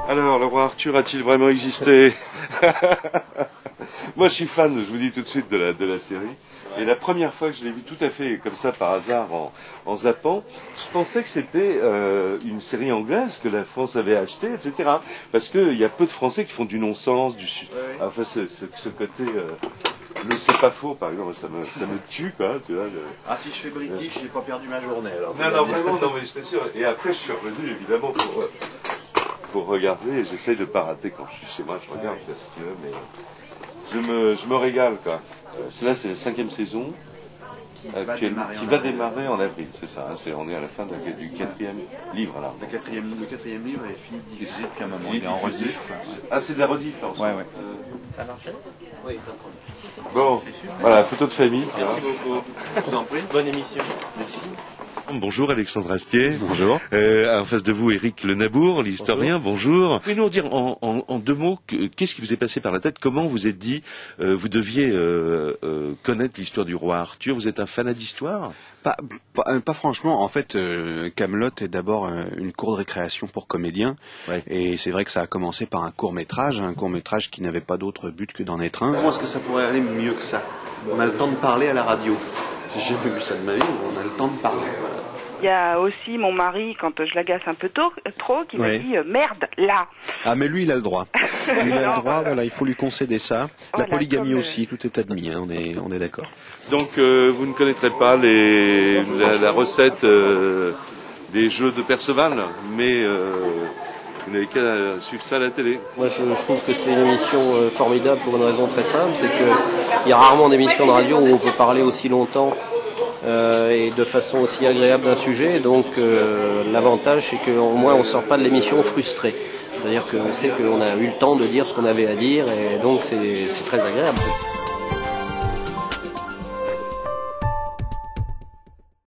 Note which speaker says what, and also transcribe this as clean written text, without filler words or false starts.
Speaker 1: Alors, le roi Arthur a-t-il vraiment existé? Moi, je suis fan, je vous dis tout de suite, de la série. Et la première fois que je l'ai vu tout à fait comme ça, par hasard, en zappant, je pensais que c'était une série anglaise que la France avait achetée, etc. Parce qu'il y a peu de Français qui font du non-sens, enfin, ce côté... le c'est pas faux, par exemple, ça me tue, quoi, tu vois.
Speaker 2: Ah, si je fais British, j'ai pas perdu ma journée, alors.
Speaker 1: Non, vraiment, non, mais je t'assure. Et après, je suis revenu, évidemment, pour regarder, et j'essaye de ne pas rater quand je suis chez moi, je regarde, si tu veux, mais je me régale, quoi. Là, c'est la 5e saison, qui va démarrer en avril, c'est ça, hein, on est à la fin du 4e livre, là.
Speaker 2: Le 4e livre est fini de diffuser depuis un moment, il est en rediff.
Speaker 1: Ah, c'est de la rediff, là, en
Speaker 2: ouais.
Speaker 3: Ça marche? Oui,
Speaker 1: bon, voilà, photo de famille.
Speaker 3: Merci beaucoup.
Speaker 2: Je vous en prie.
Speaker 3: Bonne émission.
Speaker 2: Merci.
Speaker 1: Bonjour Alexandre Astier.
Speaker 2: Bonjour.
Speaker 1: En face de vous, Éric Le Nabour, l'historien. Bonjour. Pouvez-nous en dire en 2 mots qu'est-ce qui vous est passé par la tête? Comment vous êtes dit vous deviez connaître l'histoire du roi Arthur? Vous êtes un fanat d'histoire?
Speaker 4: Pas franchement. En fait, Kaamelott est d'abord une cour de récréation pour comédiens. Ouais. Et c'est vrai que ça a commencé par un court-métrage qui n'avait pas d'autre but que d'en être un.
Speaker 2: Comment est-ce que ça pourrait aller mieux que ça? On a le temps de parler à la radio. J'ai jamais vu ça de ma vie, on a le temps de parler. Voilà.
Speaker 5: Il y a aussi mon mari, quand je l'agace un peu trop, qui me dit merde, là.
Speaker 4: Ah, mais lui, il a le droit. Il a le droit, voilà, il faut lui concéder ça. La polygamie aussi, tout est admis, hein, on est d'accord.
Speaker 1: Donc, vous ne connaîtrez pas la recette des jeux de Perceval, mais vous n'avez qu'à suivre ça à la télé.
Speaker 3: Moi, je trouve que c'est une émission formidable pour une raison très simple, c'est qu'il y a rarement d'émissions de radio où on peut parler aussi longtemps et de façon aussi agréable d'un sujet. Donc, l'avantage, c'est qu'au moins, on ne sort pas de l'émission frustré. C'est-à-dire qu'on sait qu'on a eu le temps de dire ce qu'on avait à dire, et donc c'est très agréable.